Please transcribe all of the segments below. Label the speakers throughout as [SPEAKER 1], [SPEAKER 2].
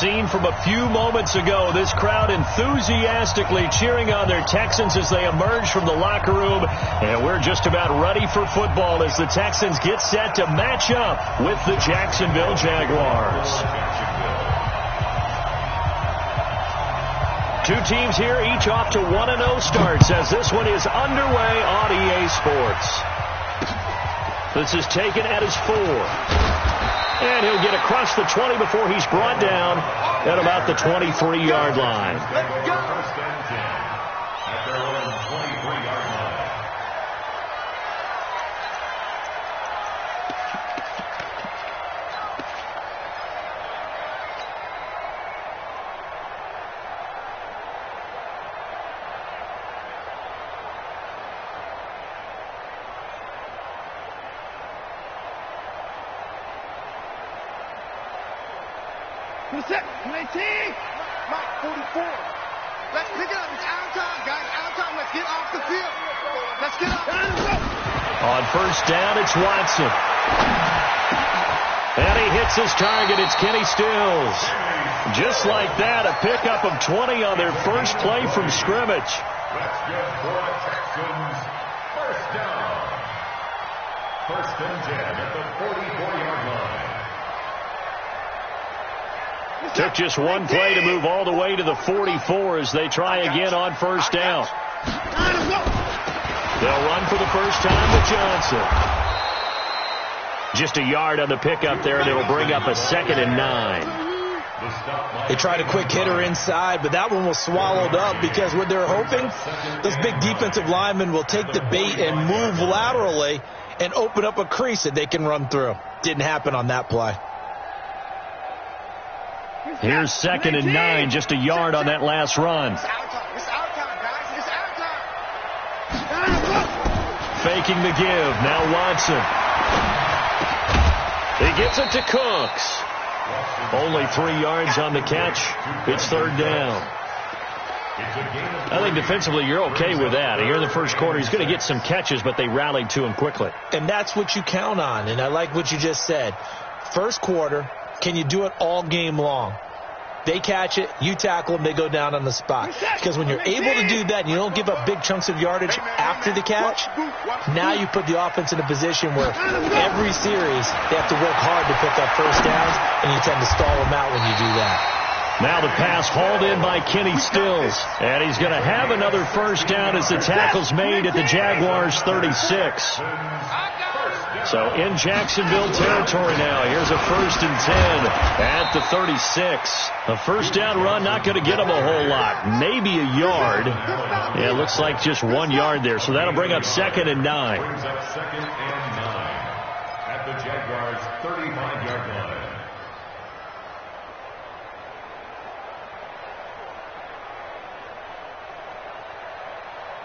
[SPEAKER 1] scene from a few moments ago. This crowd enthusiastically cheering on their Texans as they emerge from the locker room. And we're just about ready for football as the Texans get set to match up with the Jacksonville Jaguars. Two teams here, each off to 1-0 starts as this one is underway on EA Sports. This is taken at his 4. And he'll get across the 20 before he's brought down at about the 23-yard line.
[SPEAKER 2] Let's go. First and 10 at their own 23-yard line.
[SPEAKER 3] Set, 19. Mike, 44. Let's pick it up. It's out time, guys. Out time. Let's get off the field. Let's get up.
[SPEAKER 1] On first down, it's Watson. And he hits his target. It's Kenny Stills. Just like that, a pickup of 20 on their first play from scrimmage.
[SPEAKER 2] That's good for the Texans. First down. First and 10 at the 44-yard line.
[SPEAKER 1] Took just one play to move all the way to the 44 as they try again on first down. They'll run for the first time with Johnson. Just a yard on the pickup there, and it'll bring up a 2nd and 9.
[SPEAKER 4] They tried a quick hitter inside, but that one was swallowed up because what they're hoping, those big defensive linemen will take the bait and move laterally and open up a crease that they can run through. Didn't happen on that play.
[SPEAKER 1] Here's 2nd and 9, just a yard on that last run.
[SPEAKER 3] It's out time, guys. It's out time.
[SPEAKER 1] Faking the give. Now Watson. He gets it to Cooks. Only 3 yards on the catch. It's 3rd down. I think defensively you're okay with that. Here in the first quarter, he's going to get some catches, but they rallied to him quickly.
[SPEAKER 4] And that's what you count on, and I like what you just said. First quarter, can you do it all game long? They catch it, you tackle them, they go down on the spot. Because when you're able to do that and you don't give up big chunks of yardage after the catch, now you put the offense in a position where every series they have to work hard to pick up first downs, and you tend to stall them out when you do that.
[SPEAKER 1] Now the pass hauled in by Kenny Stills. And he's going to have another first down as the tackle's made at the Jaguars' 36. So in Jacksonville territory now. Here's a 1st and 10 at the 36. A first down run, not going to get him a whole lot. Maybe a yard. Yeah, it looks like just 1 yard there. So that'll bring up 2nd and 9.
[SPEAKER 2] Brings up 2nd and 9 at the Jaguars' 35-yard line.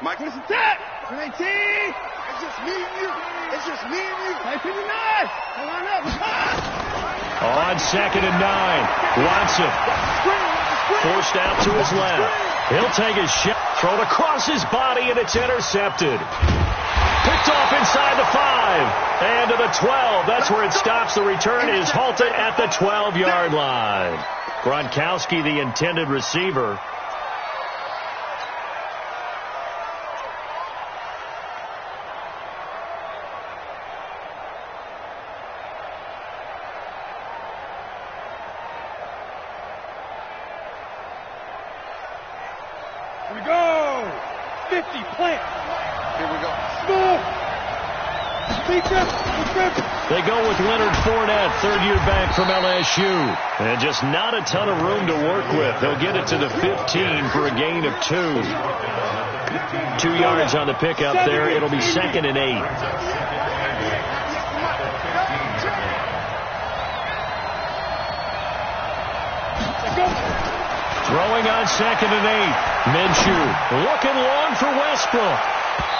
[SPEAKER 3] Mike, listen to that. 19. It's just me and you. It's just me and you. 59. Line up.
[SPEAKER 1] On 2nd and 9. Watson. Forced out to his left. He'll take his shot. Thrown across his body, and it's intercepted. Picked off inside the 5. And to the 12. That's where it stops. The return is halted at the 12-yard line. Gronkowski, the intended receiver.
[SPEAKER 3] Here we go. 50, plant. Here we go. Smooth.
[SPEAKER 1] They go with Leonard Fournette, third-year back from LSU. And just not a ton of room to work with. They'll get it to the 15 for a gain of 2. 2 yards on the pickup there. It'll be 2nd and 8. Throwing on 2nd and 8. Minshew looking long for Westbrook.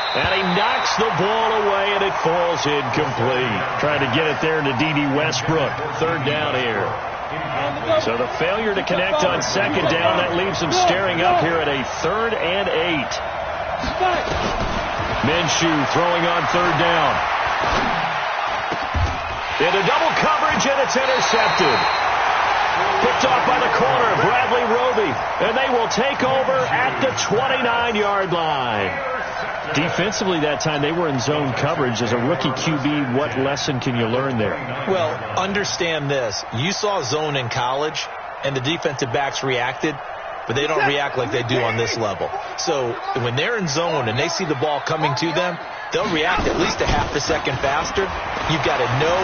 [SPEAKER 1] And he knocks the ball away, and it falls incomplete. Trying to get it there to D.D. Westbrook. 3rd down here. So the failure to connect on 2nd down, that leaves them staring up here at a 3rd and 8. Minshew throwing on 3rd down. Into double coverage, and it's intercepted. Picked off by the corner, Bradley Roby. And they will take over at the 29-yard line. Defensively that time, they were in zone coverage. As a rookie QB, what lesson can you learn there?
[SPEAKER 4] Well, understand this. You saw zone in college, and the defensive backs reacted, but they don't react like they do on this level. So when they're in zone and they see the ball coming to them, they'll react at least a half a second faster. You've got to know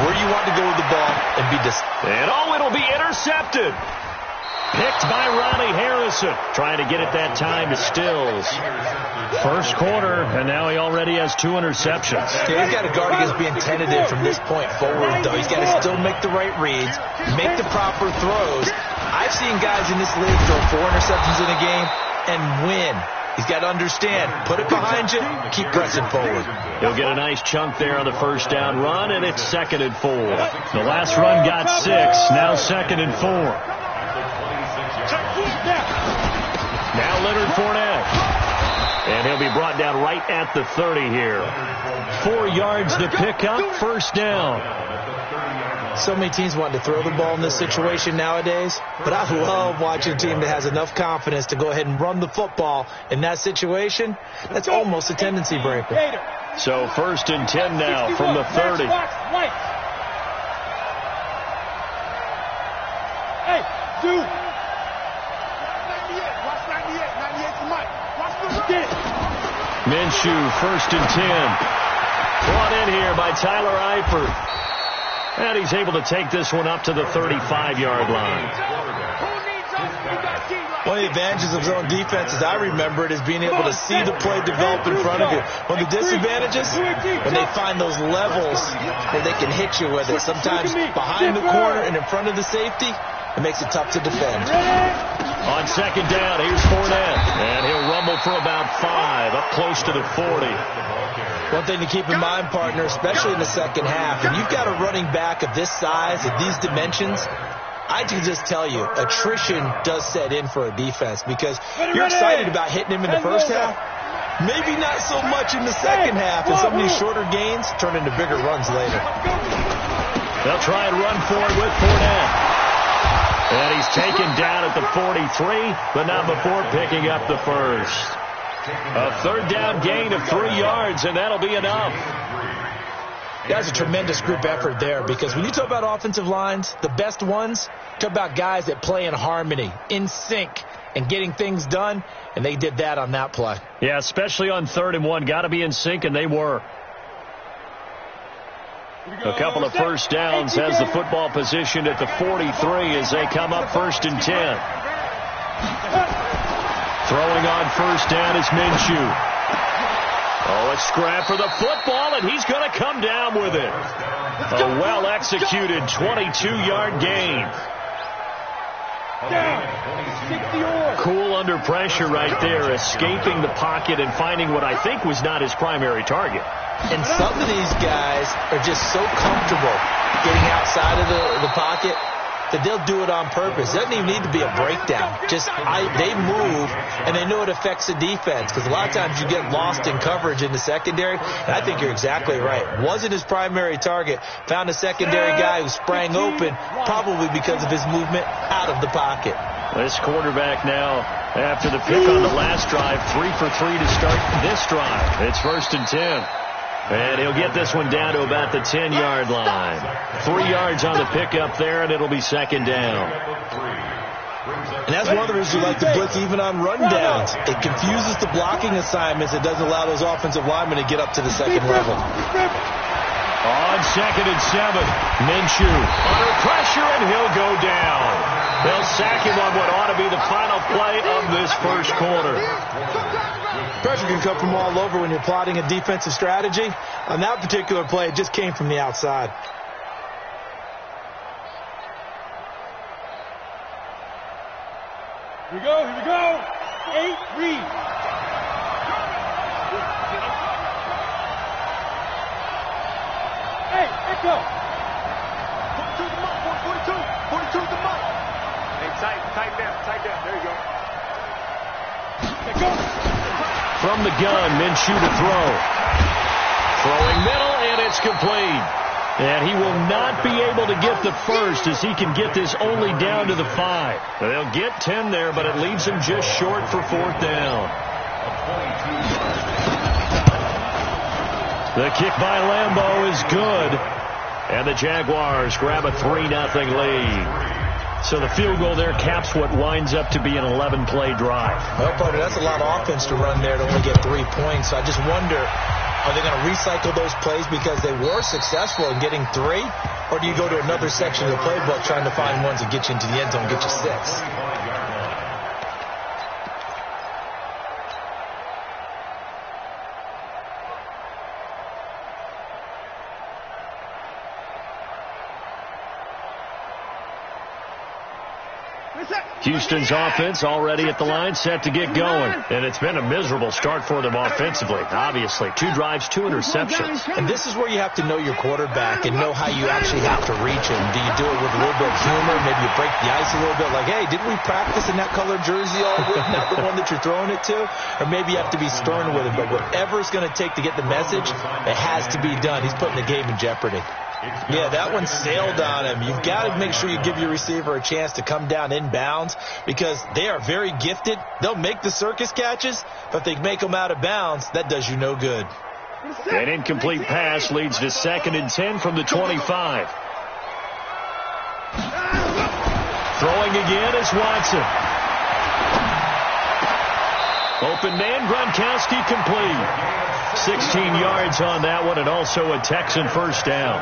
[SPEAKER 4] where you want to go with the ball and be
[SPEAKER 1] And it'll be intercepted. Picked by Ronnie Harrison. Trying to get it that time to Stills. First quarter, and now he already has 2 interceptions.
[SPEAKER 4] Yeah, he's got to guard against being tentative from this point forward, though. He's got to still make the right reads, make the proper throws. I've seen guys in this league throw 4 interceptions in a game and win. He's got to understand, put it behind you, keep pressing forward.
[SPEAKER 1] He'll get a nice chunk there on the first down run, and it's 2nd and 4. The last run got 6, now 2nd and 4. Now Leonard Fournette. And he'll be brought down right at the 30 here. 4 yards to pick up, first down.
[SPEAKER 4] So many teams want to throw the ball in this situation nowadays, but I love watching a team that has enough confidence to go ahead and run the football in that situation. That's almost a tendency breaker.
[SPEAKER 1] So 1st and 10 now from the 30.
[SPEAKER 3] Hey, dude.
[SPEAKER 1] Minshew, 1st and 10. Brought in here by Tyler Eifert. And he's able to take this one up to the 35-yard line.
[SPEAKER 4] One of the advantages of zone defense, as I remember it, is being able to see the play develop in front of you. One of the disadvantages, when they find those levels where they can hit you with it, sometimes behind the corner and in front of the safety, it makes it tough to defend.
[SPEAKER 1] On 2nd down, here's Fournette. And he'll rumble for about 5, up close to the 40.
[SPEAKER 4] One thing to keep in mind, partner, especially in the second half, when you've got a running back of this size, of these dimensions, I can just tell you, attrition does set in for a defense because you're excited about hitting him in the first half. Maybe not so much in the second half, and some of these shorter gains turn into bigger runs later.
[SPEAKER 1] They'll try and run for it with Fournette. And he's taken down at the 43, but not before picking up the first. A 3rd down gain of 3 yards, and that'll be enough.
[SPEAKER 4] That's a tremendous group effort there because when you talk about offensive lines, the best ones, talk about guys that play in harmony, in sync, and getting things done, and they did that on that play.
[SPEAKER 1] Yeah, especially on 3rd and 1. Got to be in sync, and they were. A couple of first downs has the football position at the 43 as they come up 1st and 10. Throwing on 1st down is Minshew. Oh, a scrap for the football, and he's going to come down with it. A well-executed 22-yard gain. Cool under pressure right there, escaping the pocket and finding what I think was not his primary target.
[SPEAKER 4] And some of these guys are just so comfortable getting outside of the pocket that they'll do it on purpose. It doesn't even need to be a breakdown. They move, and they know it affects the defense because a lot of times you get lost in coverage in the secondary, and I think you're exactly right. Wasn't his primary target. Found a secondary guy who sprang open, probably because of his movement out of the pocket.
[SPEAKER 1] This quarterback now, after the pick on the last drive, 3 for 3 to start this drive. It's 1st and 10. And he'll get this one down to about the 10-yard line. 3 yards on the pickup there, and it'll be 2nd down.
[SPEAKER 4] And that's one of the reasons you like to blitz even on rundowns. It confuses the blocking assignments. It doesn't allow those offensive linemen to get up to the second level.
[SPEAKER 1] On 2nd and 7, Minshew under pressure, and he'll go down. They'll sack him on what ought to be the final play of this first quarter.
[SPEAKER 4] Pressure can come from all over when you're plotting a defensive strategy. On that particular play, it just came from the outside.
[SPEAKER 3] Here we go, here we go. 8, read. Hey, echo. 42 the mark, 42 the mark. Hey, tight down. There you go. Let go.
[SPEAKER 1] From the gun, Minshew to throw. Throwing middle, and it's complete. And he will not be able to get the first as he can get this only down to the 5. They'll get 10 there, but it leaves him just short for 4th down. The kick by Lambeau is good. And the Jaguars grab a 3-0 lead. So the field goal there caps what winds up to be an 11-play drive.
[SPEAKER 4] Well, partner, that's a lot of offense to run there to only get 3 points. So I just wonder, are they going to recycle those plays because they were successful in getting 3? Or do you go to another section of the playbook trying to find ones that get you into the end zone and get you 6?
[SPEAKER 1] Houston's offense already at the line, set to get going. And it's been a miserable start for them offensively, obviously. 2 drives, 2 interceptions.
[SPEAKER 4] And this is where you have to know your quarterback and know how you actually have to reach him. Do you do it with a little bit of humor? Maybe you break the ice a little bit, like, hey, didn't we practice in that colored jersey all week, not the one that you're throwing it to? Or maybe you have to be stern with him. But whatever it's going to take to get the message, it has to be done. He's putting the game in jeopardy. Yeah, that one sailed on him. You've got to make sure you give your receiver a chance to come down inbounds because they are very gifted. They'll make the circus catches, but if they make them out of bounds, that does you no good.
[SPEAKER 1] An incomplete pass leads to 2nd and 10 from the 25. Throwing again is Watson. Open man, Gronkowski complete. 16 yards on that one, and also a Texan first down.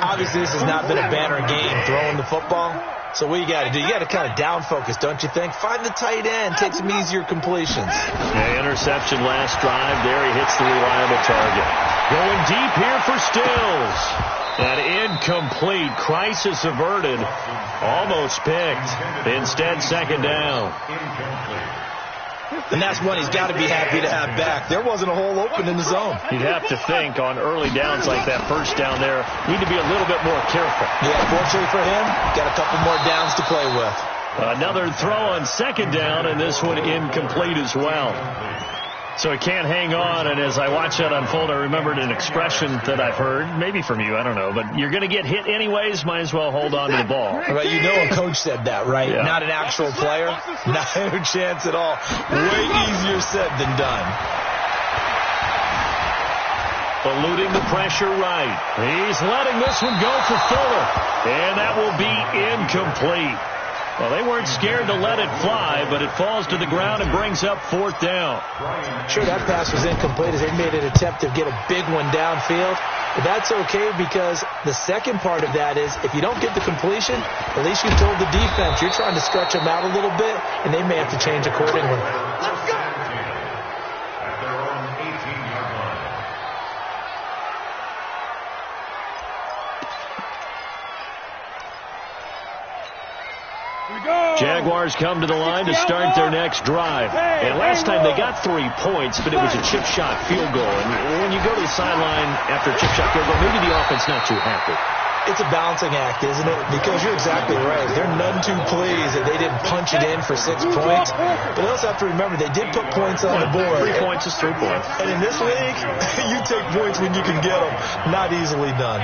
[SPEAKER 4] Obviously, this has not been a banner game throwing the football. So what you got to do, you got to kind of down focus, don't you think? Find the tight end, take some easier completions.
[SPEAKER 1] Yeah, interception last drive. There he hits the reliable target. Going deep here for Stills. An incomplete. Crisis averted. Almost picked. Instead, 2nd down.
[SPEAKER 4] And that's one he's got to be happy to have back. There wasn't a hole open in the zone.
[SPEAKER 1] You'd have to think on early downs like that first down there, need to be a little bit more careful.
[SPEAKER 4] Yeah, fortunately for him, got a couple more downs to play with.
[SPEAKER 1] Another throw on 2nd down, and this one incomplete as well. So he can't hang on, and as I watch that unfold, I remembered an expression that I've heard, maybe from you, I don't know, but you're going to get hit anyways, might as well hold on to the ball.
[SPEAKER 4] Right, you know a coach said that, right?
[SPEAKER 1] Yeah.
[SPEAKER 4] Not an actual player. No chance at all. Way easier said than done.
[SPEAKER 1] Eluding the pressure right. He's letting this one go for Fuller, and that will be incomplete. Well, they weren't scared to let it fly, but it falls to the ground and brings up 4th down.
[SPEAKER 4] Sure, that pass was incomplete as they made an attempt to get a big one downfield. But that's okay because the second part of that is if you don't get the completion, at least you told the defense you're trying to stretch them out a little bit, and they may have to change accordingly.
[SPEAKER 2] Let's go! At their own 18-yard line.
[SPEAKER 1] Jaguars come to the line to start their next drive. And last time they got 3 points, but it was a chip shot field goal. And when you go to the sideline after a chip shot field goal, maybe the offense not too happy.
[SPEAKER 4] It's a balancing act, isn't it? Because you're exactly right. They're none too pleased that they didn't punch it in for 6 points. But they also have to remember they did put points on the board.
[SPEAKER 1] 3 points is 3 points.
[SPEAKER 4] And in this league, you take points when you can get them. Not easily done.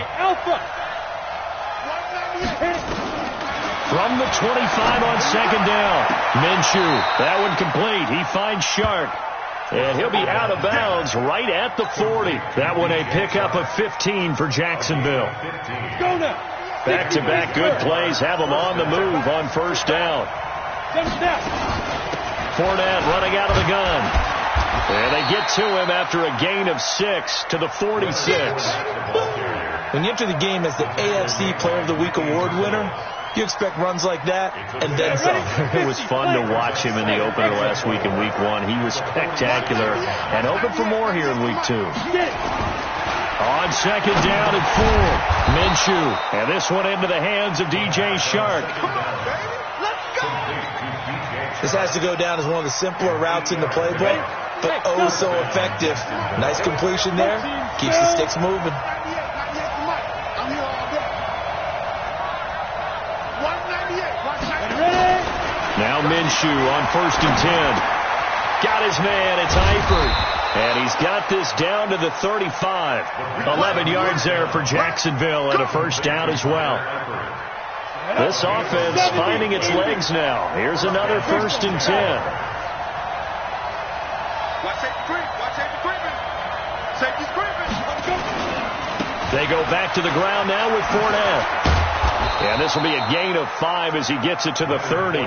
[SPEAKER 1] From the 25 on 2nd down. Minshew, that one complete. He finds Shark. And he'll be out of bounds right at the 40. That one a pickup of 15 for Jacksonville. Back-to-back good plays have them on the move on 1st down. Fournette running out of the gun. And they get to him after a gain of 6 to the 46.
[SPEAKER 4] When you enter the game as the AFC Player of the Week award winner, you expect runs like that, and then some.
[SPEAKER 1] It was fun to watch him in the opener last week in Week 1. He was spectacular and hoping for more here in Week 2. On 2nd down and 4, Minshew. And this one into the hands of DJ Shark.
[SPEAKER 4] This has to go down as one of the simpler routes in the playbook, but oh so effective. Nice completion there. Keeps the sticks moving.
[SPEAKER 1] Now Minshew on 1st and 10. Got his man. It's Eifert. And he's got this down to the 35. 11 yards there for Jacksonville and a first down as well. This offense finding its legs now. Here's another 1st and 10. They go back to the ground now with Fournette. And this will be a gain of 5 as he gets it to the 30.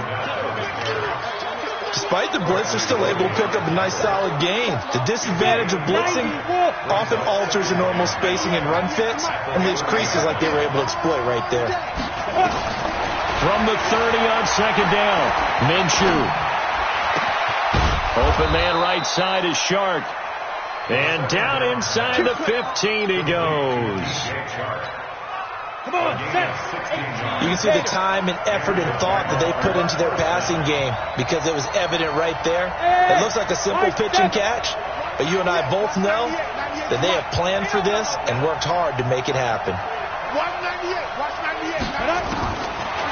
[SPEAKER 4] Despite the blitz, they're still able to pick up a nice solid gain. The disadvantage of blitzing often alters the normal spacing and run fits and leaves creases like they were able to exploit right there.
[SPEAKER 1] From the 30 on 2nd down, Minshew. Open man right side is Shark. And down inside the 15 he goes.
[SPEAKER 4] You can see the time and effort and thought that they put into their passing game because it was evident right there. It looks like a simple pitch and catch, but you and I both know that they have planned for this and worked hard to make it happen.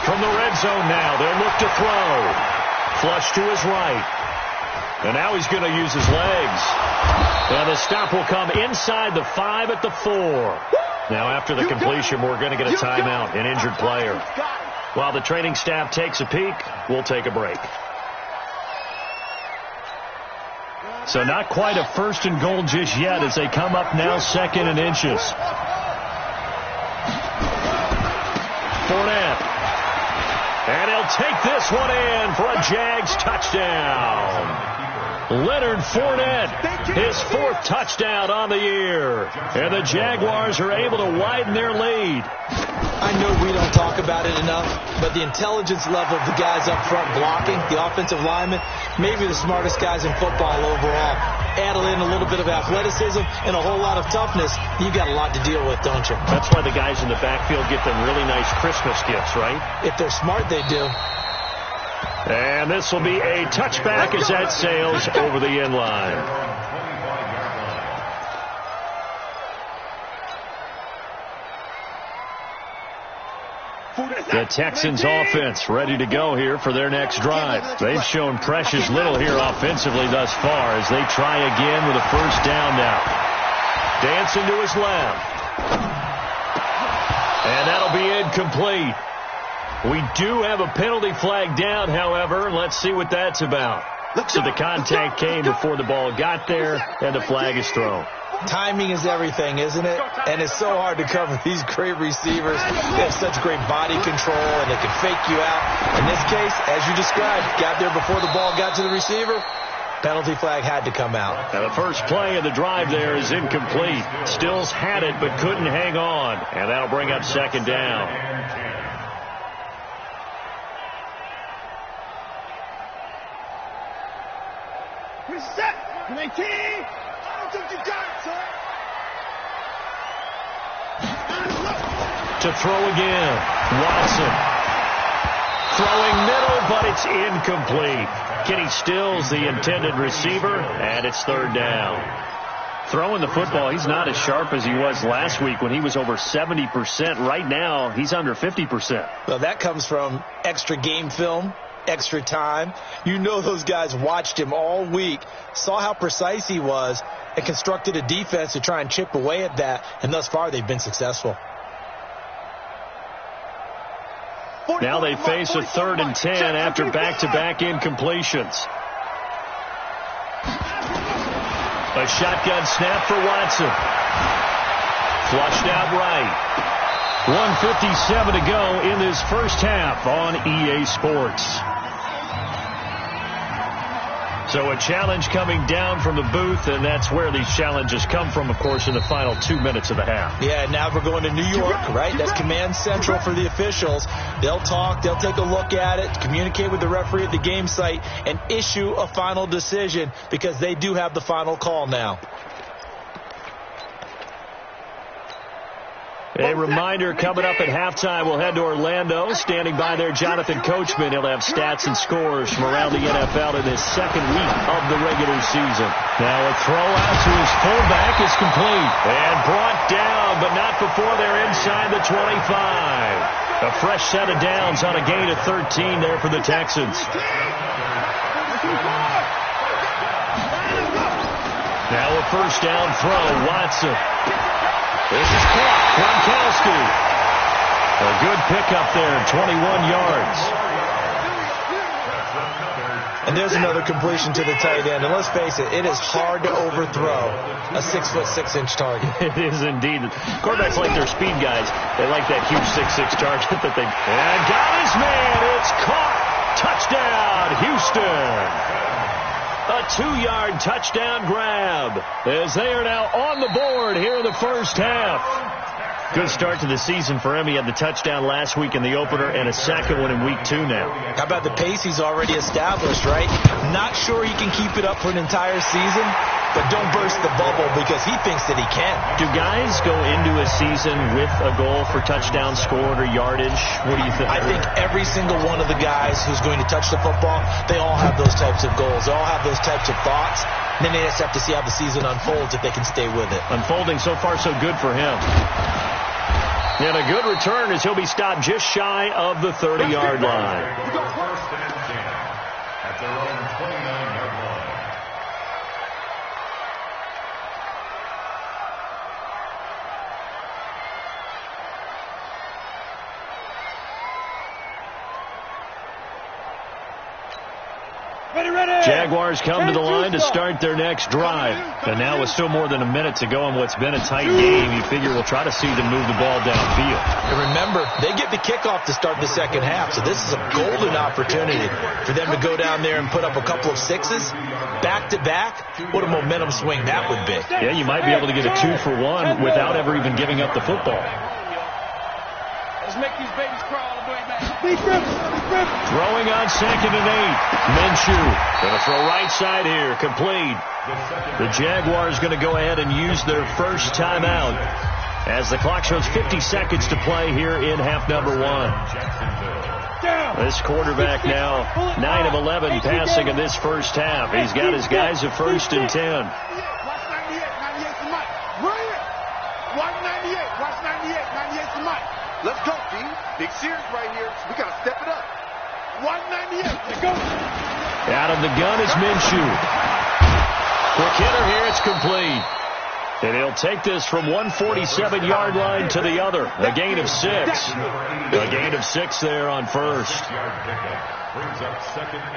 [SPEAKER 1] From the red zone now, they'll look to throw. Flush to his right. And now he's going to use his legs. And the stop will come inside the 5 at the 4. Now, after the completion, we're going to get a timeout, an injured player. While the training staff takes a peek, we'll take a break. So not quite a 1st and goal just yet as they come up now 2nd and inches. Fournette. And he'll take this one in for a Jags touchdown. Leonard Fournette, his 4th touchdown on the year. And the Jaguars are able to widen their lead.
[SPEAKER 4] I know we don't talk about it enough, but the intelligence level of the guys up front blocking, the offensive linemen, maybe the smartest guys in football overall. Add in a little bit of athleticism and a whole lot of toughness, you got a lot to deal with, don't you?
[SPEAKER 1] That's why the guys in the backfield get them really nice Christmas gifts, right?
[SPEAKER 4] If they're smart, they do.
[SPEAKER 1] And this will be a touchback as that sails over the end line. The Texans offense ready to go here for their next drive. They've shown precious little here offensively thus far as they try again with a first down now. Dancing to his left. And that'll be incomplete. We do have a penalty flag down, however. Let's see what that's about. So the contact came before the ball got there, and the flag is thrown.
[SPEAKER 4] Timing is everything, isn't it? And it's so hard to cover these great receivers. They have such great body control, and they can fake you out. In this case, as you described, got there before the ball got to the receiver. Penalty flag had to come out.
[SPEAKER 1] Now the first play of the drive there is incomplete. Stills had it but couldn't hang on, and that'll bring up 2nd down.
[SPEAKER 3] Reset! 19! I don't think you got it, son!
[SPEAKER 1] To throw again, Watson. Throwing middle, but it's incomplete. Kenny Stills, the intended receiver, and it's 3rd down. Throwing the football, he's not as sharp as he was last week when he was over 70%. Right now, he's under 50%.
[SPEAKER 4] Well, that comes from extra game film, extra time. You know those guys watched him all week, saw how precise he was, and constructed a defense to try and chip away at that, and thus far they've been successful.
[SPEAKER 1] Now they face a 3rd and 10 after back-to-back incompletions. A shotgun snap for Watson. Flushed out right. 1:57 to go in this first half on EA Sports. So a challenge coming down from the booth, and that's where these challenges come from, of course, in the final 2 minutes of the half.
[SPEAKER 4] Yeah, now we're going to New York, right? That's command central for the officials. They'll talk, they'll take a look at it, communicate with the referee at the game site, and issue a final decision because they do have the final call now.
[SPEAKER 1] A reminder, coming up at halftime, we'll head to Orlando. Standing by there, Jonathan Coachman. He'll have stats and scores from around the NFL in his 2nd week of the regular season. Now a throw out to his fullback is complete. And brought down, but not before they're inside the 25. A fresh set of downs on a gain of 13 there for the Texans. Now a first down throw, Watson. This is caught, Gronkowski. A good pickup there, 21 yards.
[SPEAKER 4] And there's another completion to the tight end. And let's face it, it is hard to overthrow a 6'6" target.
[SPEAKER 1] It is indeed. Quarterbacks like their speed guys. They like that huge 6'6" target that they... And got his man. It's caught. Touchdown, Houston. A 2-yard touchdown grab as they are now on the board here in the first half. Good start to the season for him. He had the touchdown last week in the opener and a second one in week 2 now.
[SPEAKER 4] How about the pace he's already established, right? Not sure he can keep it up for an entire season, but don't burst the bubble because he thinks that he can.
[SPEAKER 1] Do guys go into a season with a goal for touchdown scored or yardage? What do you think?
[SPEAKER 4] I think every single one of the guys who's going to touch the football, they all have those types of goals. They all have those types of thoughts. And then they just have to see how the season unfolds if they can stay with it.
[SPEAKER 1] Unfolding so far so good for him. And a good return as he'll be stopped just shy of the 30-yard line.
[SPEAKER 2] First and 10 at their own 29-yard line.
[SPEAKER 1] Jaguars come to the line to start their next drive. And now with still more than a minute to go in what's been a tight game, you figure we'll try to see them move the ball downfield.
[SPEAKER 4] And remember, they get the kickoff to start the second half, so this is a golden opportunity for them to go down there and put up a couple of sixes back-to-back. What a momentum swing that would be.
[SPEAKER 1] Yeah, you might be able to get a 2-for-1 without ever even giving up the football.
[SPEAKER 3] Let's make these babies crawl all the way back.
[SPEAKER 1] Throwing on 2nd and 8. Minshew going to throw right side here. Complete. The Jaguars going to go ahead and use their first timeout as the clock shows 50 seconds to play here in half number 1. This quarterback now 9 of 11 passing in this first half. He's got his guys at 1st and 10.
[SPEAKER 3] Watch 98 to Mike. Watch 98. Watch 98 to Mike. Let's go, B. Big series right here. We got to step it up. 198. Let's go.
[SPEAKER 1] Out of the gun is Minshew. Quick hitter here. It's complete. And he'll take this from 147-yard line to the other. A gain of 6. A gain of 6 there on first.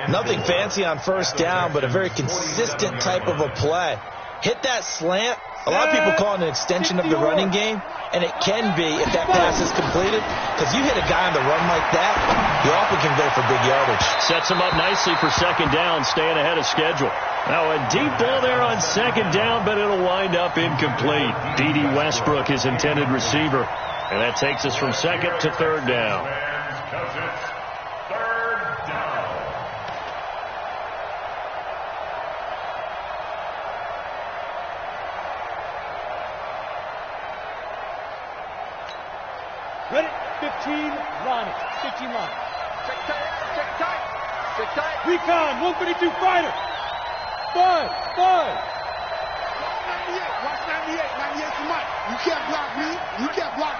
[SPEAKER 4] Nothing fancy on first down, but a very consistent type of a play. Hit that slant. A lot of people call it an extension of the running game, and it can be if that pass is completed, because you hit a guy on the run like that, you often can go for big yardage.
[SPEAKER 1] Sets him up nicely for second down, staying ahead of schedule. Now a deep ball there on second down, but it'll wind up incomplete. D.D. Westbrook, his intended receiver, and that takes us from second to third down.
[SPEAKER 5] Ready? 15, Ronnie. 15 line.
[SPEAKER 3] Check tight.
[SPEAKER 5] Recon, 132 fighter. 5.
[SPEAKER 3] Watch 98 to Mike. You can't block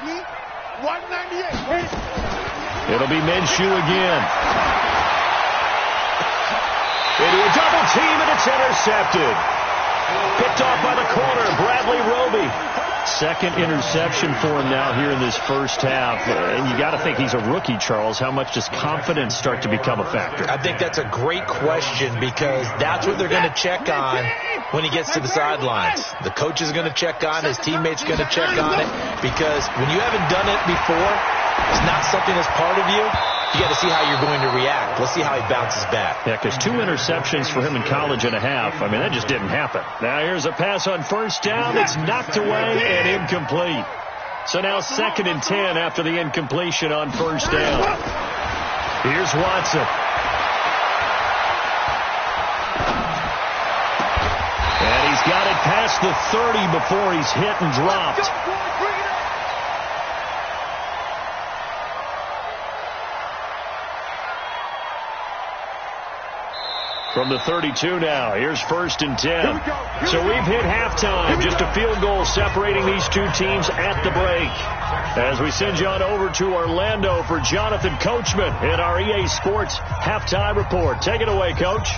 [SPEAKER 3] me. 198. Wait.
[SPEAKER 1] It'll be Minshew again. Into a double team, and it's intercepted. Picked off by the corner, Bradley Roby. Second interception for him now here in this first half. And you got to think he's a rookie, Charles. How much does confidence start to become a factor?
[SPEAKER 4] I think that's a great question because that's what they're going to check on when he gets to the sidelines. The coach is going to check on, his teammates going to check on it, because when you haven't done it before, it's not something that's part of you. You got to see how you're going to react. Let's see how he bounces back.
[SPEAKER 1] Yeah, because 2 interceptions for him in college and a half. I mean, that just didn't happen. Now here's a pass on first down. It's knocked away and incomplete. So now 2nd and 10 after the incompletion on first down. Here's Watson. And he's got it past the 30 before he's hit and dropped. From the 32 now, here's 1st and 10. So we've hit halftime, just a field goal separating these two teams at the break. As we send you on over to Orlando for Jonathan Coachman in our EA Sports Halftime Report. Take it away, Coach.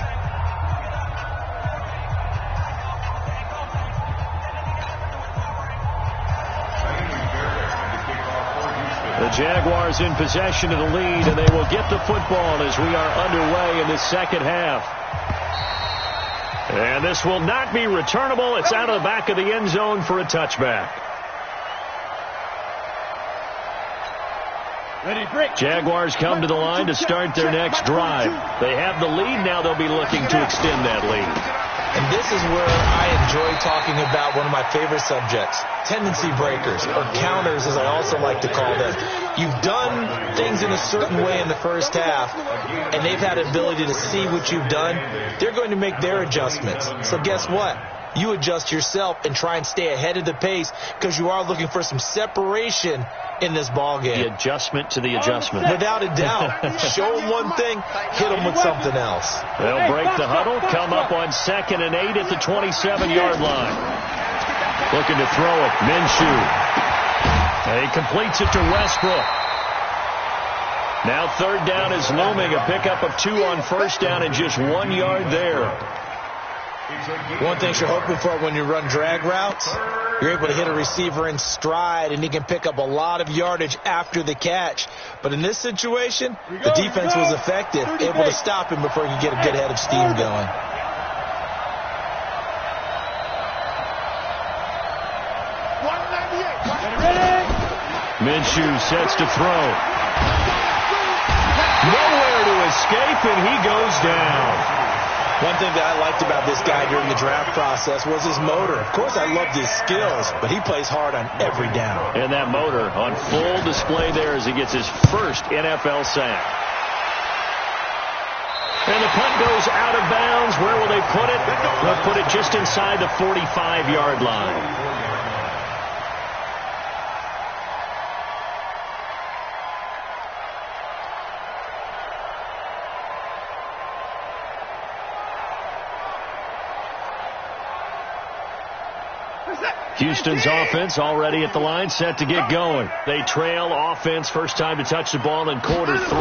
[SPEAKER 1] Jaguars in possession of the lead, and they will get the football as we are underway in the second half. And this will not be returnable. It's out of the back of the end zone for a touchback. Jaguars come to the line to start their next drive. They have the lead. Now they'll be looking to extend that lead.
[SPEAKER 4] And this is where I enjoy talking about one of my favorite subjects, tendency breakers, or counters as I also like to call them. You've done things in a certain way in the first half, and they've had the ability to see what you've done. They're going to make their adjustments. So guess what? You adjust yourself and try and stay ahead of the pace because you are looking for some separation in this ball game.
[SPEAKER 1] The adjustment to the adjustment.
[SPEAKER 4] Without a doubt. Show them one thing, hit them with something else.
[SPEAKER 1] They'll break the huddle, come up on 2nd and 8 at the 27-yard line. Looking to throw it, Minshew. And he completes it to Westbrook. Now 3rd down is looming, a pickup of 2 on 1st down and just 1 yard there.
[SPEAKER 4] One thing you're hoping for when you run drag routes, you're able to hit a receiver in stride, and he can pick up a lot of yardage after the catch. But in this situation, the defense was effective, able to stop him before he could get a good head of steam going.
[SPEAKER 1] Minshew sets to throw. Nowhere to escape, and he goes down.
[SPEAKER 4] One thing that I liked about this guy during the draft process was his motor. Of course, I loved his skills, but he plays hard on every down.
[SPEAKER 1] And that motor on full display there as he gets his first NFL sack. And the punt goes out of bounds. Where will they put it? They'll put it just inside the 45-yard line. Houston's offense already at the line, set to get going. They trail offense, first time to touch the ball in quarter 3,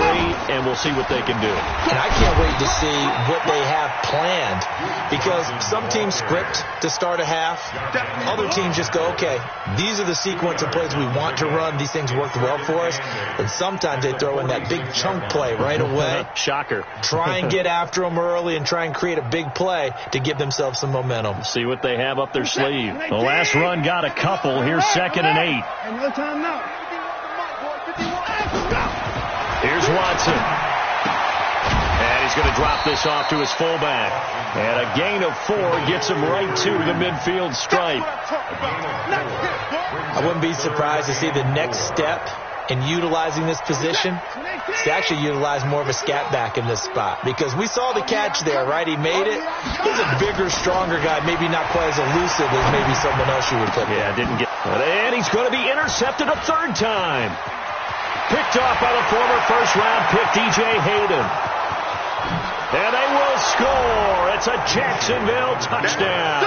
[SPEAKER 1] and we'll see what they can do.
[SPEAKER 4] And I can't wait to see what they have planned, because some teams script to start a half. Other teams just go, okay, these are the sequence of plays we want to run. These things worked well for us. And sometimes they throw in that big chunk play right away.
[SPEAKER 1] Shocker.
[SPEAKER 4] Try and get after them early and try and create a big play to give themselves some momentum.
[SPEAKER 1] See what they have up their sleeve. The last run got a couple. Here's 2nd and 8. Here's Watson. And he's going to drop this off to his fullback. And a gain of 4 gets him right to the midfield stripe.
[SPEAKER 4] I wouldn't be surprised to see the next step in utilizing this position is to actually utilize more of a scat back in this spot, because we saw the catch there, right? He made it. He's a bigger, stronger guy, maybe not quite as elusive as maybe someone else you would put there.
[SPEAKER 1] Didn't get. And he's going to be intercepted a 3rd time. Picked off by the former first-round pick, DJ Hayden. And they will score. It's a Jacksonville touchdown.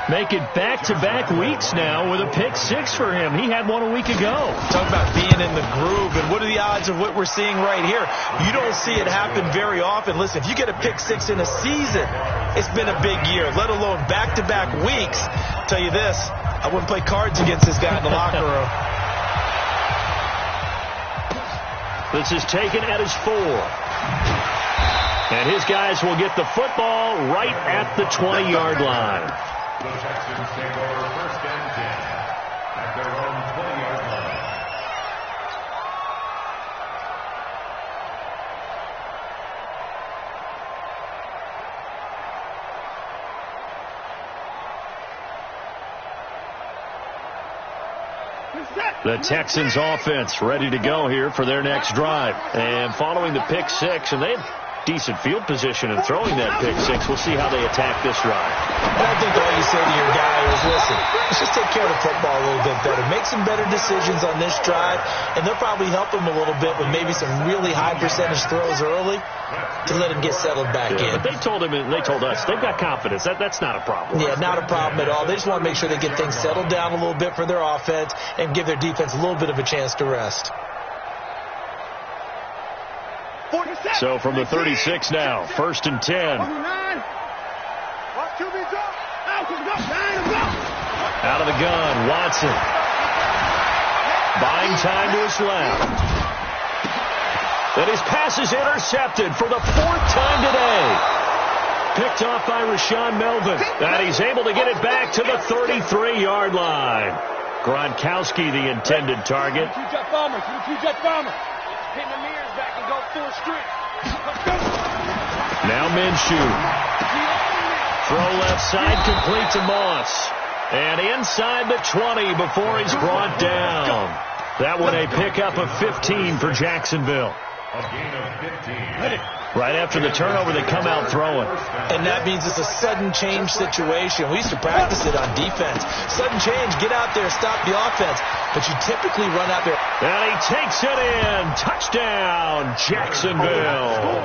[SPEAKER 1] Make it back-to-back weeks now with a pick-6 for him. He had one a week ago.
[SPEAKER 4] Talk about being in the groove, and what are the odds of what we're seeing right here? You don't see it happen very often. Listen, if you get a pick-6 in a season, it's been a big year, let alone back-to-back weeks. I'll tell you this, I wouldn't play cards against this guy in the locker room.
[SPEAKER 1] This is taken at his 4. And his guys will get the football right at the 20-yard line.
[SPEAKER 2] The Texans take over 1st and 10 at their own 20-yard line.
[SPEAKER 1] The Texans offense ready to go here for their next drive. And following the pick-6, and they have decent field position in throwing that pick-6. We'll see how they attack this drive.
[SPEAKER 4] I think all you say to your guy is, listen, let's just take care of the football a little bit better. Make some better decisions on this drive, and they'll probably help him a little bit with maybe some really high percentage throws early to let him get settled back in.
[SPEAKER 1] But they told him, and they told us, they've got confidence. That's not a problem.
[SPEAKER 4] Yeah, not a problem at all. They just want to make sure they get things settled down a little bit for their offense and give their defense a little bit of a chance to rest.
[SPEAKER 1] So from the 36 now, 1st and 10. Out of the gun, Watson. Buying time to his left. And his pass is intercepted for the 4th time today. Picked off by Rashaan Melvin. And he's able to get it back to the 33-yard line. Gronkowski, the intended target.
[SPEAKER 5] Two-jet bomber. Two-jet bomber. Pin the mirrors back and go full strength.
[SPEAKER 1] Now Minshew. Throw left side, complete to Moss. And inside the 20 before he's brought down. That one a pickup of 15 for Jacksonville.
[SPEAKER 2] A gain of 15.
[SPEAKER 1] Right after the turnover, they come out throwing.
[SPEAKER 4] And that means it's a sudden change situation. We used to practice it on defense. Sudden change, get out there, stop the offense. But you typically run out there.
[SPEAKER 1] And he takes it in. Touchdown, Jacksonville.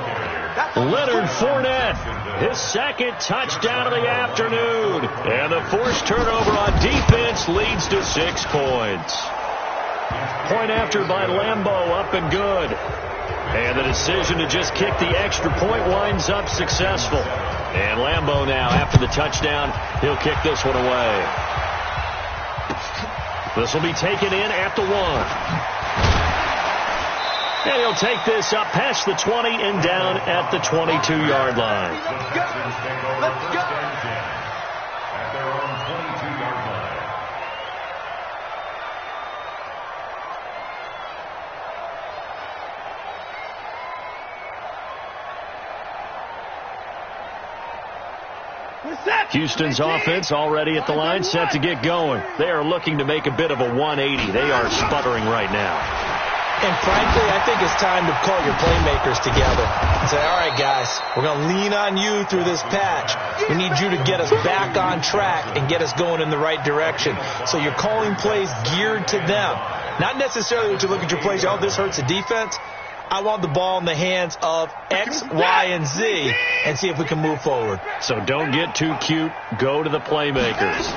[SPEAKER 1] Leonard Fournette, his 2nd touchdown of the afternoon. And the forced turnover on defense leads to 6 points. Point after by Lambeau, up and good. And the decision to just kick the extra point winds up successful. And Lambeau now, after the touchdown, he'll kick this one away. This will be taken in at the 1. And he'll take this up past the 20 and down at the 22-yard line.
[SPEAKER 2] Let's go. At their own 22-yard line.
[SPEAKER 1] Houston's offense already at the line, set to get going. They are looking to make a bit of a 180. They are sputtering right now.
[SPEAKER 4] And frankly, I think it's time to call your playmakers together and say, all right, guys, we're going to lean on you through this patch. We need you to get us back on track and get us going in the right direction. So you're calling plays geared to them. Not necessarily what you look at your plays, oh, this hurts the defense. I want the ball in the hands of X, Y, and Z and see if we can move forward.
[SPEAKER 1] So don't get too cute. Go to the playmakers.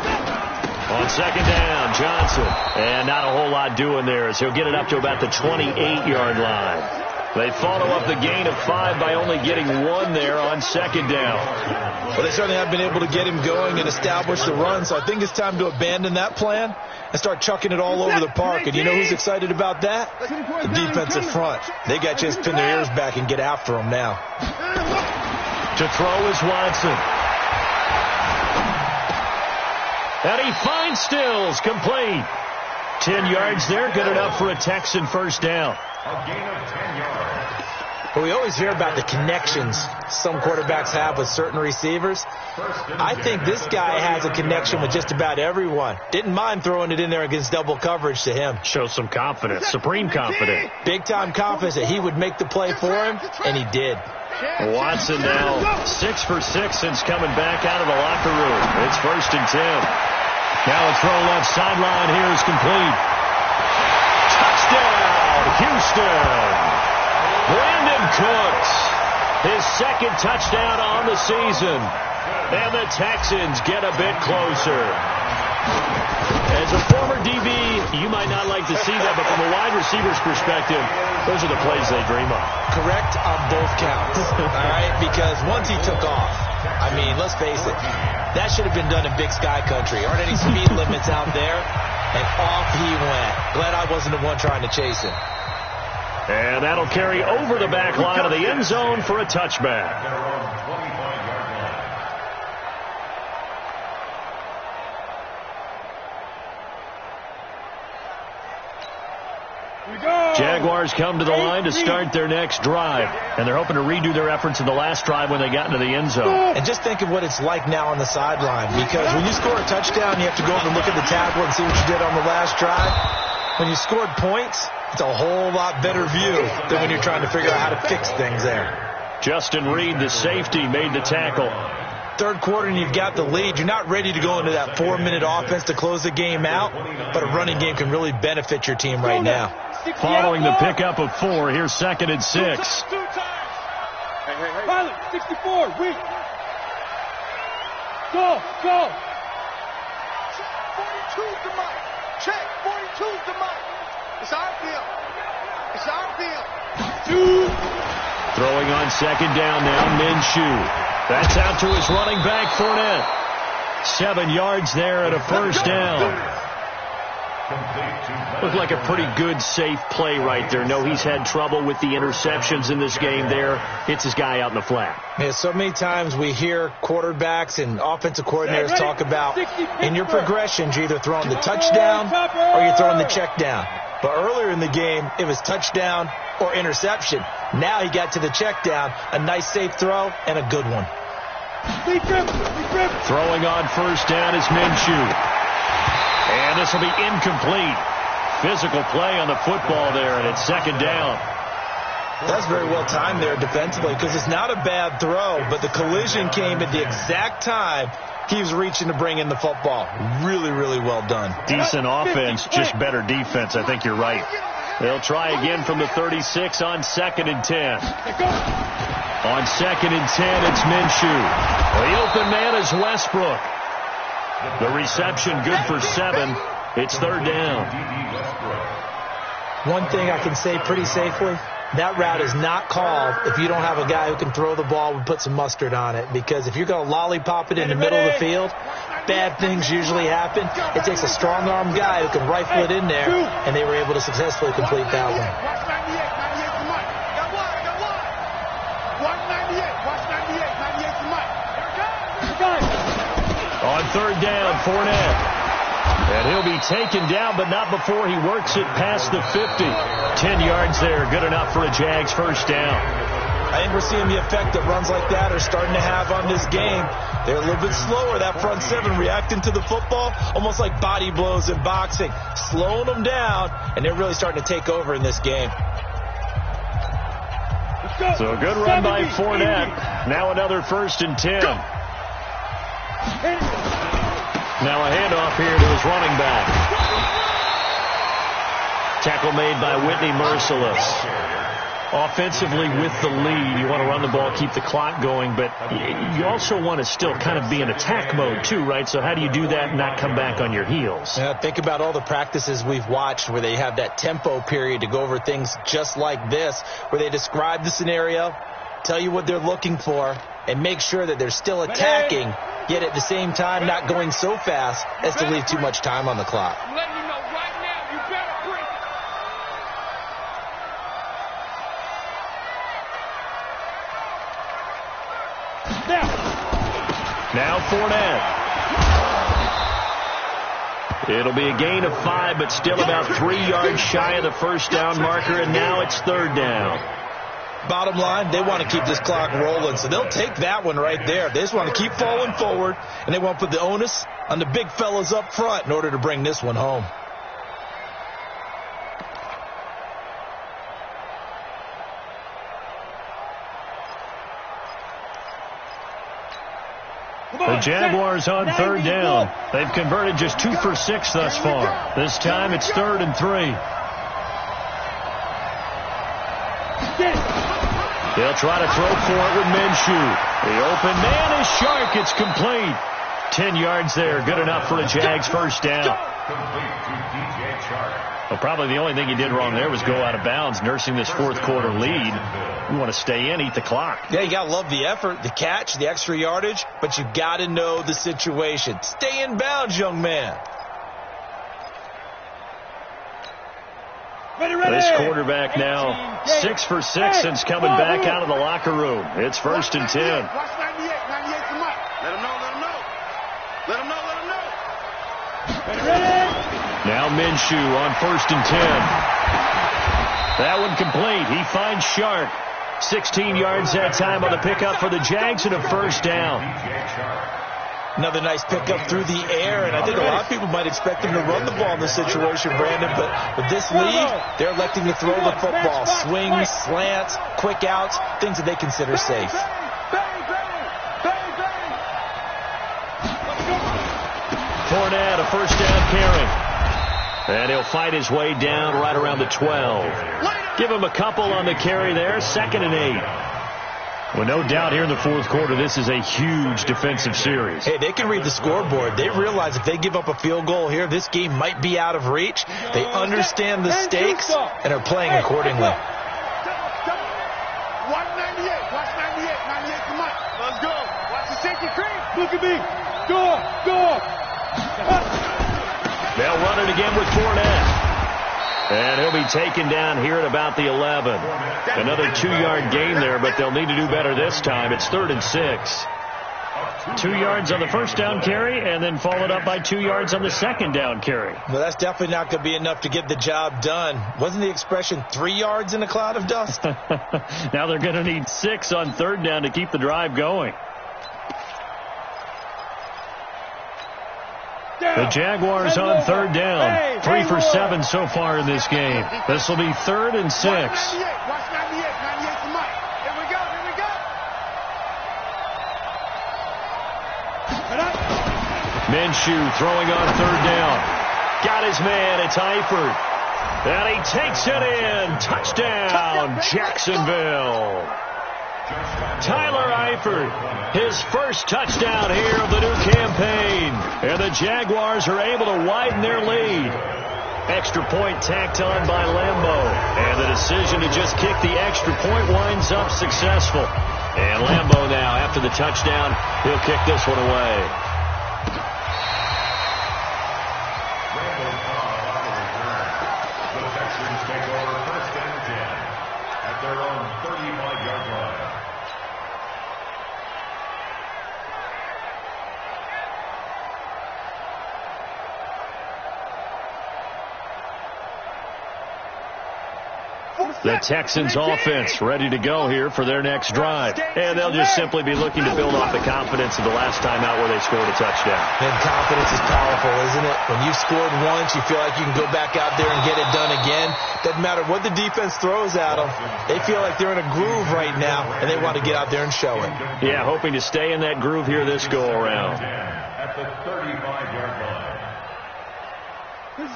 [SPEAKER 1] On 2nd down, Johnson. And not a whole lot doing there as he'll get it up to about the 28-yard line. They follow up the gain of 5 by only getting 1 there on 2nd down.
[SPEAKER 4] Well, they certainly have been able to get him going and establish the run, so I think it's time to abandon that plan and start chucking it all over the park. And you know who's excited about that? The defensive front. They got to just pin their ears back and get after him now.
[SPEAKER 1] To throw is Watson. And he finds Stills, complete. 10 yards there, good enough for a Texan first down.
[SPEAKER 2] A gain of 10 yards.
[SPEAKER 4] Well, we always hear about the connections some quarterbacks have with certain receivers. I think this guy has a connection with just about everyone. Didn't mind throwing it in there against double coverage to him.
[SPEAKER 1] Shows some confidence, supreme confidence.
[SPEAKER 4] Big-time confidence that he would make the play for him, and he did.
[SPEAKER 1] Watson now 6 for 6 since coming back out of the locker room. It's 1st and 10. Now a throw left sideline here is complete. Touchdown, Houston. Brandon Cooks, his 2nd touchdown on the season. And the Texans get a bit closer. As a former DB, you might not like to see that, but from a wide receiver's perspective, those are the plays they dream of.
[SPEAKER 4] Correct on both counts, all right? Because once he took off, I mean, let's face it, that should have been done in Big Sky Country. Aren't any speed limits out there? And off he went. Glad I wasn't the one trying to chase him.
[SPEAKER 1] And that'll carry over the back line of the end zone for a touchback. Jaguars come to the line to start their next drive, and they're hoping to redo their efforts in the last drive when they got into the end zone.
[SPEAKER 4] And just think of what it's like now on the sideline, because when you score a touchdown, you have to go over and look at the tackle and see what you did on the last drive. When you scored points, it's a whole lot better view than when you're trying to figure out how to fix things there.
[SPEAKER 1] Justin Reed, the safety, made the tackle.
[SPEAKER 4] 3rd quarter and you've got the lead. You're not ready to go into that 4-minute offense to close the game out, but a running game can really benefit your team right now.
[SPEAKER 1] Following the pickup of 4, here's 2nd and 6.
[SPEAKER 5] Pilot, 64, weak. Go.
[SPEAKER 3] 42's the mic. Check, 42's the mic. It's our field. It's our field.
[SPEAKER 1] Throwing on 2nd down now, Minshew. That's out to his running back, Fournette. 7 yards there at a first down. Looked like a pretty good, safe play right there. No, he's had trouble with the interceptions in this game there. Hits his guy out in the flat.
[SPEAKER 4] Yeah, so many times we hear quarterbacks and offensive coordinators talk about in your progressions, you're either throwing the touchdown or you're throwing the check down. But earlier in the game, it was touchdown or interception. Now he got to the check down, a nice safe throw, and a good one.
[SPEAKER 1] Throwing on first down is Minshew. And this will be incomplete. Physical play on the football there, and it's second down.
[SPEAKER 4] That's very well timed there defensively because it's not a bad throw, but the collision came at the exact time he was reaching to bring in the football. Really, really well done.
[SPEAKER 1] Decent offense, just better defense. I think you're right. They'll try again from the 36 on 2nd and 10. On 2nd and 10, it's Minshew. The open man is Westbrook. The reception good for 7. It's third down.
[SPEAKER 4] One thing I can say pretty safely, that route is not called if you don't have a guy who can throw the ball and put some mustard on it. Because if you're going to lollipop it in the middle of the field, bad things usually happen. It takes a strong-arm guy who can rifle it in there, and they were able to successfully complete that one.
[SPEAKER 1] On third down, Fournette. And he'll be taken down, but not before he works it past the 50. 10 yards there, good enough for a Jags first down.
[SPEAKER 4] I think we're seeing the effect that runs like that are starting to have on this game. They're a little bit slower, that front seven, reacting to the football, almost like body blows in boxing, slowing them down, and they're really starting to take over in this game.
[SPEAKER 1] So a good run by Fournette. Now another 1st and 10. Now a handoff here to his running back. Tackle made by Whitney Mercilus. Offensively with the lead, you want to run the ball, keep the clock going, but you also want to still kind of be in attack mode too, right? So how do you do that and not come back on your heels?
[SPEAKER 4] Yeah, think about all the practices we've watched where they have that tempo period to go over things just like this, where they describe the scenario, tell you what they're looking for, and make sure that they're still attacking, yet at the same time not going so fast as to leave too much time on the clock.
[SPEAKER 5] I'm letting you know right now, you better bring.
[SPEAKER 1] Now Fournette. It'll be a gain of 5, but still about 3 yards shy of the first down marker, and now it's third down.
[SPEAKER 4] Bottom line, they want to keep this clock rolling, so they'll take that one right there. They just want to keep falling forward, and they want to put the onus on the big fellas up front in order to bring this one home.
[SPEAKER 1] The Jaguars on third down. They've converted just 2 for 6 thus far. This time it's 3rd and 3. They'll try to throw for it with Minshew. The open man is Shark. It's complete. 10 yards there. Good enough for a Jags first down. Well, probably the only thing he did wrong there was go out of bounds, nursing this fourth quarter lead. You want to stay in, eat the clock.
[SPEAKER 4] Yeah, you got to love the effort, the catch, the extra yardage, but you got to know the situation. Stay in bounds, young man.
[SPEAKER 1] This quarterback now 6 for 6 since coming back out of the locker room. It's 1st and 10.
[SPEAKER 3] Watch 98. 98 to Mike. Let him know. Let him know.
[SPEAKER 1] Now Minshew on 1st and 10. That one complete. He finds Shark. 16 yards that time on the pickup for the Jags and a first down.
[SPEAKER 4] Another nice pickup through the air, and I think a lot of people might expect them to run the ball in this situation, Brandon, but with this lead, they're electing to throw the football. Swings, slants, quick outs, things that they consider safe.
[SPEAKER 1] Fournette, a first down carry. And he'll fight his way down right around the 12. Give him a couple on the carry there, 2nd and 8. Well, no doubt here in the fourth quarter, this is a huge defensive series.
[SPEAKER 4] Hey, they can read the scoreboard. They realize if they give up a field goal here, this game might be out of reach. They understand the stakes and are playing accordingly.
[SPEAKER 3] 198. Watch 98. 98 to Mike. Let's go. Watch the safety cream.
[SPEAKER 5] Look at me. Go.
[SPEAKER 1] They'll run it again with Fournette. And he'll be taken down here at about the 11. Another 2-yard gain there, but they'll need to do better this time. It's 3rd and 6. 2 yards on the first down carry, and then followed up by 2 yards on the second down carry.
[SPEAKER 4] Well, that's definitely not going to be enough to get the job done. Wasn't the expression 3 yards in a cloud of dust?
[SPEAKER 1] Now they're going to need 6 on 3rd down to keep the drive going. The Jaguars on 3rd down. 3 for 7 so far in this game. This will be 3rd and 6.
[SPEAKER 3] Watch 98 to Mike. Here we go.
[SPEAKER 1] Minshew throwing on 3rd down. Got his man. It's Eifert. And he takes it in. Touchdown, Jacksonville. Tyler Eifert, his first touchdown here of the new campaign. And the Jaguars are able to widen their lead. Extra point tacked on by Lambeau. And the decision to just kick the extra point winds up successful. And Lambeau now, after the touchdown, he'll kick this one away.
[SPEAKER 2] The Texans take over 1st and 10 at their own 35-yard line.
[SPEAKER 1] The Texans offense ready to go here for their next drive. And they'll just simply be looking to build off the confidence of the last time out where they scored a touchdown.
[SPEAKER 4] And confidence is powerful, isn't it? When you've scored once, you feel like you can go back out there and get it done again. Doesn't matter what the defense throws at them. They feel like they're in a groove right now, and they want to get out there and show it.
[SPEAKER 1] Yeah, hoping to stay in that groove here this go-around.
[SPEAKER 2] At the 35-yard line.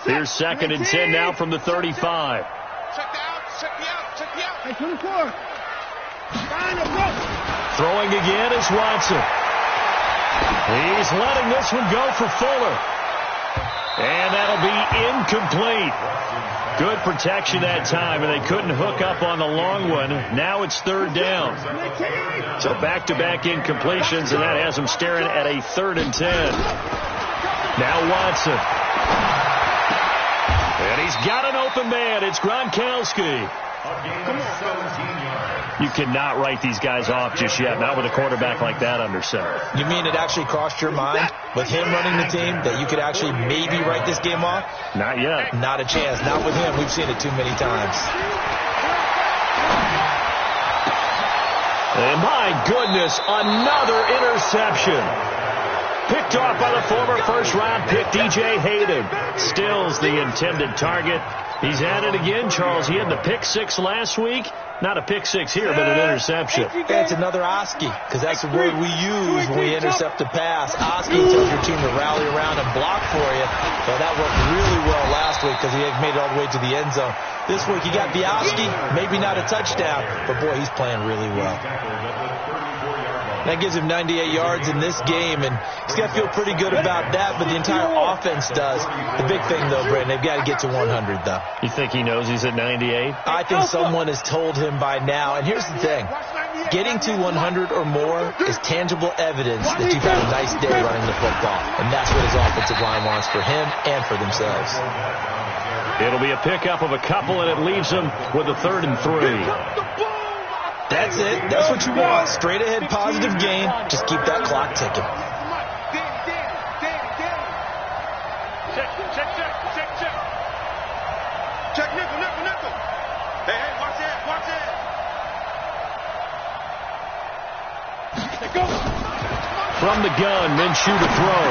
[SPEAKER 1] Here's 2nd and 10 now from the 35.
[SPEAKER 3] Check me out. Hey, 24.
[SPEAKER 1] Throwing again is Watson. He's letting this one go for Fuller. And that'll be incomplete. Good protection that time, and they couldn't hook up on the long one. Now it's 3rd down. So back-to-back incompletions, and that has them staring at a 3rd and 10. Now Watson. And he's got an open man. It's Gronkowski. You cannot write these guys off just yet, not with a quarterback like that under center.
[SPEAKER 4] You mean it actually crossed your mind with him running the team that you could actually maybe write this game off?
[SPEAKER 1] Not yet.
[SPEAKER 4] Not a chance. Not with him. We've seen it too many times.
[SPEAKER 1] And my goodness, another interception. Picked off by the former first-round pick, DJ Hayden. Stills the intended target. He's at it again, Charles. He had the pick 6 last week. Not a pick 6 here, but an interception.
[SPEAKER 4] It's another Oski, because that's the word we use when we intercept a pass. Oski tells your team to rally around and block for you. Well, that worked really well last week because he had made it all the way to the end zone. This week, he got the Oski, maybe not a touchdown, but boy, he's playing really well. That gives him 98 yards in this game, and he's got to feel pretty good about that, but the entire offense does. The big thing, though, Brandon, they've got to get to 100, though.
[SPEAKER 1] You think he knows he's at 98?
[SPEAKER 4] I think someone has told him by now, and here's the thing. Getting to 100 or more is tangible evidence that you've had a nice day running the football, and that's what his offensive line wants for him and for themselves.
[SPEAKER 1] It'll be a pickup of a couple, and it leaves them with a 3rd and 3.
[SPEAKER 4] That's it. That's what you want. Straight ahead positive gain. Just keep that clock ticking.
[SPEAKER 3] Check nickel. Hey, watch that. Go.
[SPEAKER 1] From the gun, Minshew to throw.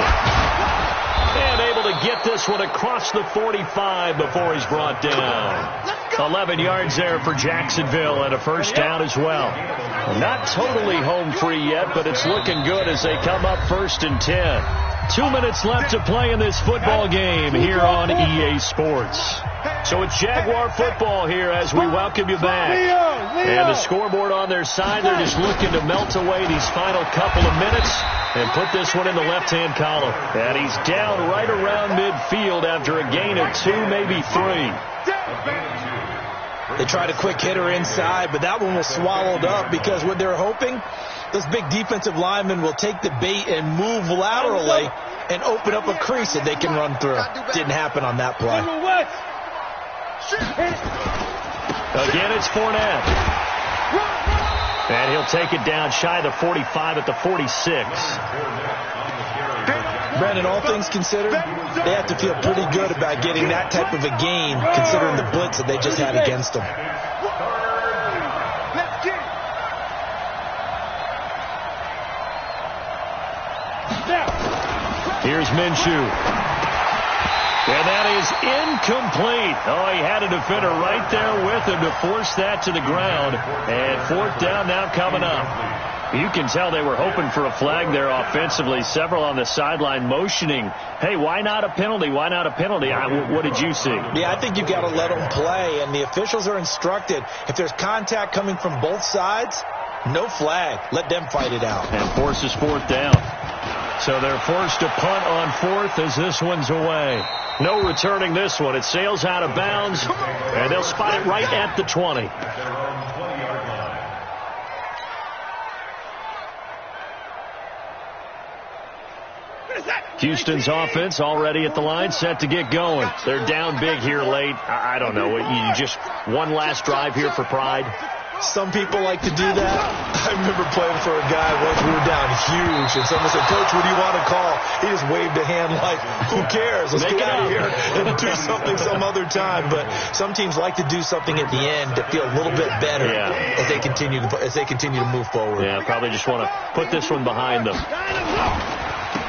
[SPEAKER 1] And able to get this one across the 45 before he's brought down. 11 yards there for Jacksonville and a first down as well. Not totally home free yet, but it's looking good as they come up 1st and 10. 2 minutes left to play in this football game here on EA Sports. So it's Jaguar football here as we welcome you back. And the scoreboard on their side, they're just looking to melt away these final couple of minutes and put this one in the left-hand column. And he's down right around midfield after a gain of 2, maybe 3.
[SPEAKER 4] They tried a quick hitter inside, but that one was swallowed up because what they're hoping, those big defensive linemen will take the bait and move laterally and open up a crease that they can run through. Didn't happen on that play.
[SPEAKER 1] Again, it's Fournette. And he'll take it down shy of the 45 at the 46.
[SPEAKER 4] Brandon, all things considered, they have to feel pretty good about getting that type of a gain considering the blitz that they just had against them.
[SPEAKER 1] Here's Minshew. And that is incomplete. Oh, he had a defender right there with him to force that to the ground. And fourth down now coming up. You can tell they were hoping for a flag there offensively. Several on the sideline motioning, hey, why not a penalty? Why not a penalty? What did you see?
[SPEAKER 4] Yeah, I think you've got to let them play. And the officials are instructed, if there's contact coming from both sides, no flag. Let them fight it out.
[SPEAKER 1] And forces fourth down. So they're forced to punt on fourth as this one's away. No returning this one. It sails out of bounds, and they'll spot it right at the 20. Houston's offense already at the line, set to get going. They're down big here late. I don't know. You just one last drive here for pride.
[SPEAKER 4] Some people like to do that. I remember playing for a guy once we were down huge, and someone said, Coach, what do you want to call? He just waved a hand like, who cares? Let's get out of here and do something some other time. But some teams like to do something at the end to feel a little bit better as they continue to move forward.
[SPEAKER 1] Yeah, probably just want to put this one behind them.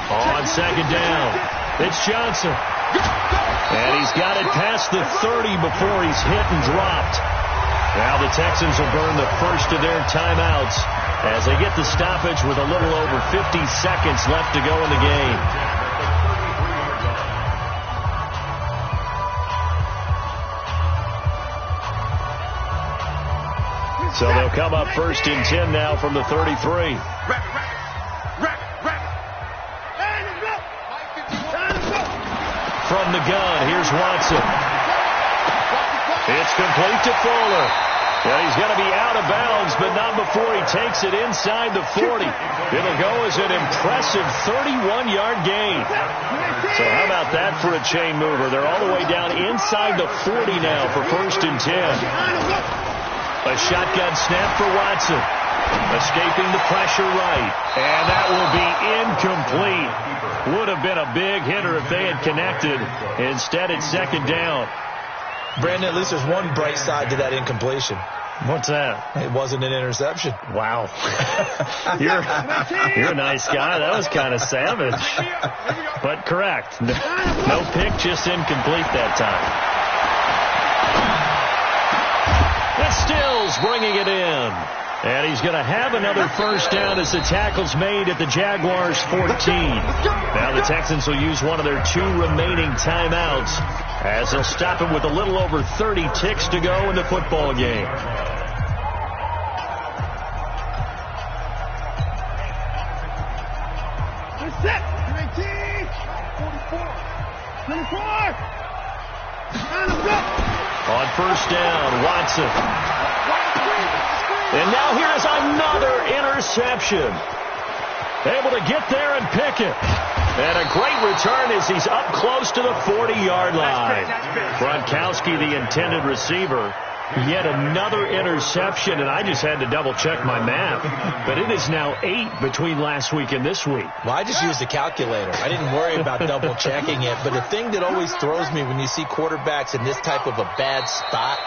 [SPEAKER 1] On second down, it's Johnson. And he's got it past the 30 before he's hit and dropped. Now the Texans will burn the first of their timeouts as they get the stoppage with a little over 50 seconds left to go in the game. So they'll come up first and 10 now from the 33. From the gun, here's Watson. It's complete to Fuller. Well, he's going to be out of bounds, but not before he takes it inside the 40. It'll go as an impressive 31-yard gain. So how about that for a chain mover? They're all the way down inside the 40 now for first and 10. A shotgun snap for Watson. Escaping the pressure right. And that will be incomplete. Would have been a big hitter if they had connected. Instead, it's second down.
[SPEAKER 4] Brandon, at least there's one bright side to that incompletion.
[SPEAKER 1] What's that?
[SPEAKER 4] It wasn't an interception.
[SPEAKER 1] Wow. You're a nice guy. That was kind of savage. But correct. No pick, just incomplete that time. That's Stills bringing it in. And he's going to have another first down as the tackle's made at the Jaguars' 14. Now the Texans will use one of their two remaining timeouts as they'll stop him with a little over 30 ticks to go in the football game.
[SPEAKER 3] Set. 19. 44. 24.
[SPEAKER 1] On first down, Watson. And now here's another interception. Able to get there and pick it. And a great return as he's up close to the 40-yard line. Gronkowski, the intended receiver. Yet another interception, and I just had to double-check my math. But it is now 8 between last week and this week.
[SPEAKER 4] Well, I just used a calculator. I didn't worry about double-checking it. But the thing that always throws me when you see quarterbacks in this type of a bad spot,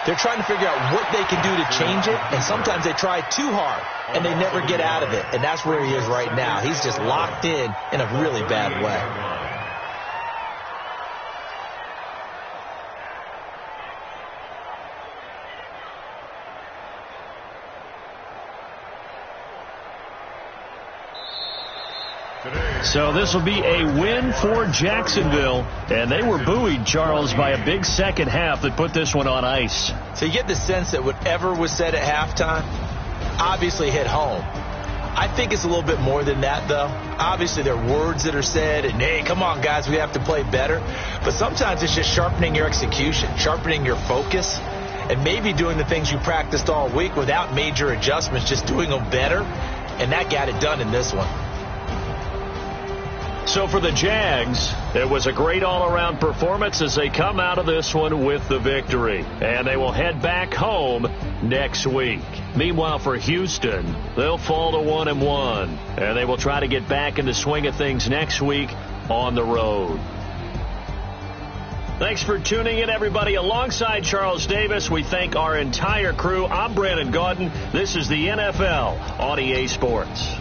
[SPEAKER 4] they're trying to figure out what they can do to change it, and sometimes they try too hard, and they never get out of it. And that's where he is right now. He's just locked in a really bad way.
[SPEAKER 1] So this will be a win for Jacksonville, and they were buoyed, Charles, by a big second half that put this one on ice.
[SPEAKER 4] So you get the sense that whatever was said at halftime obviously hit home. I think it's a little bit more than that, though. Obviously, there are words that are said, and, hey, come on, guys, we have to play better. But sometimes it's just sharpening your execution, sharpening your focus. and maybe doing the things you practiced all week without major adjustments, just doing them better, and that got it done in this one.
[SPEAKER 1] So for the Jags, it was a great all-around performance as they come out of this one with the victory. And they will head back home next week. Meanwhile, for Houston, they'll fall to 1-1. And they will try to get back in the swing of things next week on the road. Thanks for tuning in, everybody. Alongside Charles Davis, we thank our entire crew. I'm Brandon Gaudin. This is the NFL on EA Sports.